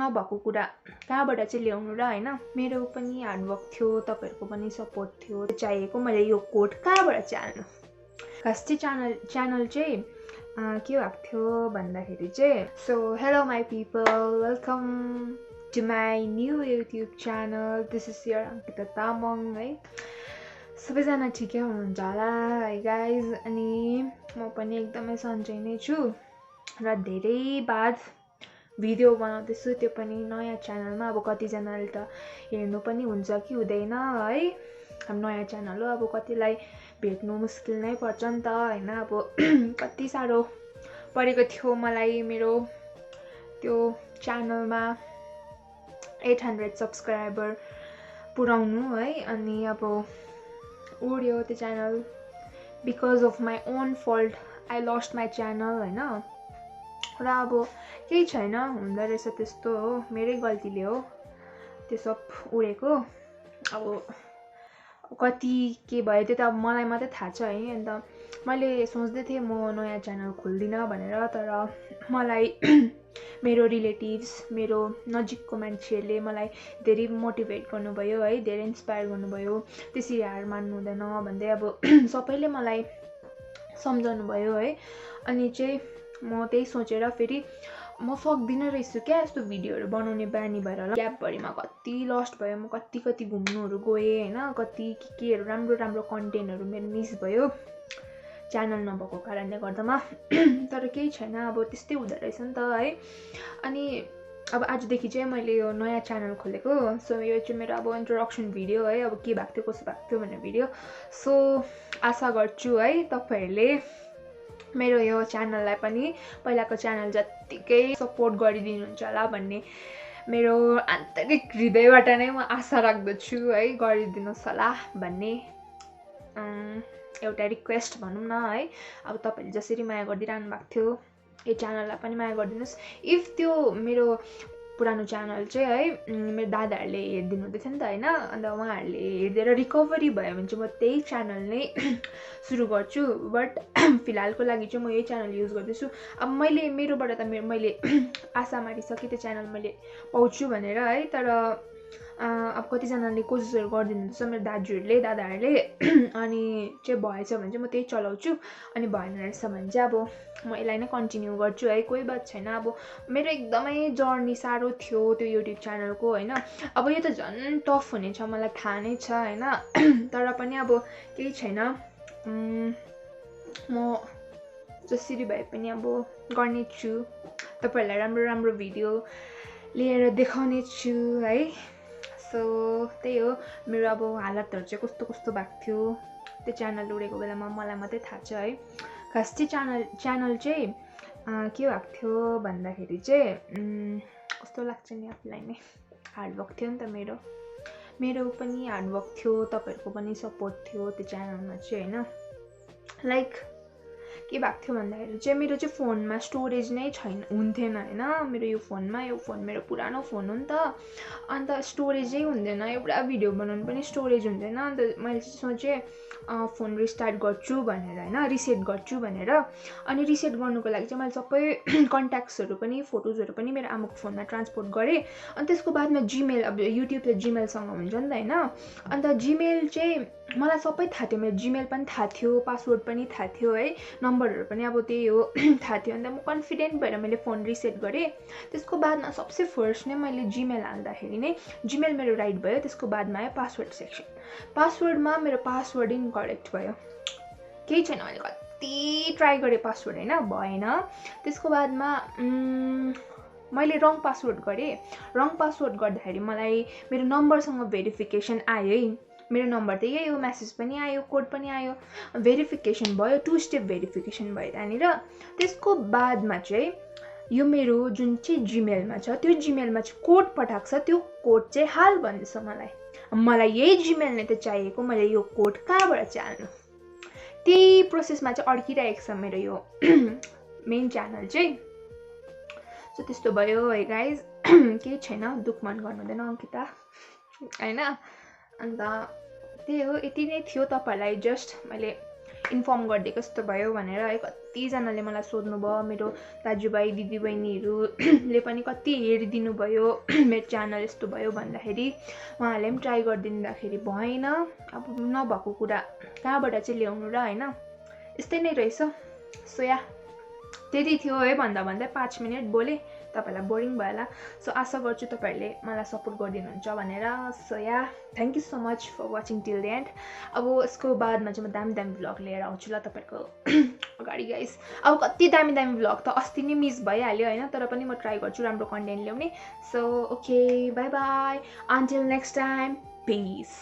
नभएको कुरा कहाँबाट चाहिँ ल्याउनु र हैन मेरो पनि हार्डवर्क थियो तपाईहरुको पनि सपोर्ट थियो चाहिएको मैले यो कोड कहाँबाट चाहिँ हाल्नु खास चाहिँ च्यानल चाहिँ के भएको थियो भन्दाखेरि चाहिँ so hello my people welcome to my new YouTube channel this is your Ankita Tamang hi सबैजना ठिकै हुनुहुन्छ होला है गाइज अनि म पनि एकदमै सन्चै नै छु र धेरै बाद भिडियो बनाउँदैछु त्यो पनि नयाँ च्यानलमा अब कतिजनाले त हेर्नु पनि हुन्छ कि हुँदैन है अब नयाँ च्यानल हो अब कतिलाई भेट्नु मुस्किल नै पर्छ नि त हैन अब कति साह्रो परेको थियो मलाई मेरो त्यो च्यानलमा 800 सब्स्क्राइबर पुर्याउनु है अनि अब उड्यो त्यो channel because of my own fault I lost my channel हैन र अब केही छैन हुँदो रहेछ त्यस्तो हो मेरै गल्तीले हो त्यो सब उडेको अब कति के भयो त्यो त अब मलाई मात्रै थाहा छ है अन्त मैले सोच्दै थिएँ म नयाँ च्यानल खोल्दिनँ भनेर तर मलाई मेरो रिलेटिभ्स मेरो नजिकको मान्छेहरूले मलाई धेरै मोटिभेट गर्नुभयो है धेरै इन्स्पायर गर्नुभयो त्यसरी हार मान्नु हुँदैन भन्दै अब सबैले मलाई सम्झाउनु भयो है अनि चाहिँ म त्यही सोचेर फेरि म सक्दिनँ रहेछु क्या यस्तो भिडियोहरू बनाउने बानी भएर ग्यापभरिमा कति लस्ट भयो म कति घुम्नुहरू गएँ हैन कति केहरू राम्रो कन्टेन्टहरू मेरो मिस भयो च्यानल नभएको कारणले गर्दामा तर केही छैन अब त्यस्तै हुँदो रहेछ नि त है अनि अब आजदेखि चाहिँ मैले यो नयाँ च्यानल खोलेको सो यो चाहिँ मेरो अब इन्ट्रोडक्सन भिडियो है अब के भएको थियो कसो भएको थियो भन्ने भिडियो सो आशा गर्छु है तपाईहरुले मेरो यो च्यानललाई पनि पहिलाको च्यानल जत्तिकै सपोर्ट गरिदिनुहुन्छ होला भन्ने मेरो आन्तरिक हृदयबाट नै म आशा राख्दछु है गरिदिनुहोस् होला भन्ने एउटा रिक्वेस्ट भनौँ न है अब तपाईले जसरी माया गरिदिरहनु भएको थियो यो च्यानललाई पनि माया गरिदिनुहोस् इफ त्यो मेरो पुरानो च्यानल चाहिँ है मेरो दादाहरूले हेरिदिनु हुँदै थियो नि त हैन अन्त उहाँहरूले हेरिदिएर रिकभरी भयो भने चाहिँ म त्यही च्यानल नै सुरु गर्छु बट फिलहालको लागि चाहिँ म यही च्यानल युज गर्दैछु अब मैले मेरोबाट त मैले आशा मारिसकेँ त्यो च्यानल मैले पाउँछु भनेर है तर अब कतिजनाले कोसिसहरू गरिदिनुहुन्छ मेरो दादाहरूले अनि चाहिँ भएछ भने चाहिँ म त्यही चलाउँछु अनि भएन रहेछ भने चाहिँ अब म यसलाई नै कन्टिन्यू गर्छु है कोही बात छैन अब मेरो एकदमै जर्नी साह्रो थियो त्यो युट्युब च्यानलको हैन अब यो त झन् टफ हुनेछ मलाई थाहा नै छ हैन तर पनि अब केही छैन म जसरी भए पनि अब गर्ने छु तपाईहरुलाई राम्रो भिडियो लिएर देखाउने छु है सो त्यही हो मेरो अब हालतहरु चाहिँ कस्तो भएको थियो त्यो च्यानल उडेको बेलामा मलाई मात्रै थाहा छ है खास चाहिँ च्यानल चाहिँ के भएको थियो भन्दाखेरि चाहिँ कस्तो लाग्छ नि आफुलाई नै हार्डवर्क थियो नि त मेरो पनि हार्डवर्क थियो तपाईहरुको पनि सपोर्ट थियो त्यो च्यानलमा चाहिँ हैन लाइक के भएको थियो भन्दाखेरि चाहिँ मेरो चाहिँ फोनमा स्टोरेज नै हुन्थेन हैन मेरो यो फोन मेरो पुरानो फोन हो नि त अन्त स्टोरेजै हुँदैन एउटा भिडियो बनाउनु पनि स्टोरेज हुँदैन अन्त मैले चाहिँ सोचे फोन रिस्टार्ट गर्छु भनेर हैन रिसेट गर्छु भनेर अनि रिसेट गर्नुको लागि चाहिँ मैले सबै कन्ट्याक्ट्सहरू पनि फोटोजहरू पनि मेरो आमाको फोनमा ट्रान्सपोर्ट गरेँ अनि त्यसको बादमा जिमेल अब युट्युबले जिमेलसँग हुन्छ नि त हैन अन्त जिमेल चाहिँ मलाई सबै थाहा थियो मेरो जिमेल पनि थाहा थियो पासवर्ड पनि थाहा थियो है नम्बरहरू पनि अब त्यही हो थाहा थियो अन्त म कन्फिडेन्ट भएर मैले फोन रिसेट गरेँ त्यसको बादमा सबसे फर्स्ट नै मैले जिमेल हाल्दाखेरि नै जिमेल मेरो राइट भयो त्यसको बादमा आयो पासवर्ड सेक्सन पासवर्डमा मेरो पासवर्ड इनकरेक्ट भयो केही छैन मैले कति ट्राई गरेँ पासवर्ड हैन भएन त्यसको बादमा मैले रङ पासवर्ड गरेँ रङ पासवर्ड गर्दाखेरि मलाई मेरो नम्बरसँग भेरिफिकेसन आयो है मेरो नम्बर त यही हो मेसेज पनि आयो कोड पनि आयो भेरिफिकेसन भयो 2 स्टेप भेरिफिकेसन भयो त्यहाँनिर त्यसको बादमा चाहिँ यो मेरो जुन चाहिँ जिमेलमा छ त्यो जिमेलमा चाहिँ कोड पठाएको छ त्यो कोड चाहिँ हाल भन्दैछ मलाई यही जिमेल नै त चाहिएको मैले यो कोड कहाँबाट चाहिँ हाल्नु त्यही प्रोसेसमा चाहिँ अड्किरहेको छ मेरो यो मेन च्यानल चाहिँ सो त्यस्तो भयो है गाइज केही छैन दुःख मन गर्नु हुँदैन अंकिता हैन अन्त त्यही हो यति नै थियो तपाईहरुलाई जस्ट मैले इन्फर्म गरिदिएको जस्तो भयो भनेर है कतिजनाले मलाई सोध्नुभयो मेरो दाजुभाइ दिदीबहिनीहरूले पनि कति हेरिदिनु भयो मेरो च्यानल यस्तो भयो भन्दाखेरि उहाँहरूले पनि ट्राई गरिदिँदाखेरि भएन अब नभएको कुरा कहाँबाट चाहिँ ल्याउनु र होइन यस्तै नै रहेछ सो या त्यति थियो है भन्दा भन्दै 5 मिनट बोलेँ तपाईलाई बोरिङ भयो होला सो आशा गर्छु तपाईहरुले मलाई सपोर्ट गरिदिनुहुन्छ भनेर so yeah thank you so much for watching till the end अब यसको बादमा चाहिँ म दामी दामी भ्लग लिएर आउँछु ल तपाईहरुको अगाडि गाइस अब कति दामी दामी भ्लग त अस्ति नै मिस भइहाल्यो हैन तर पनि म ट्राई गर्छु राम्रो कन्टेन्ट ल्याउने so okay bye bye until next time piece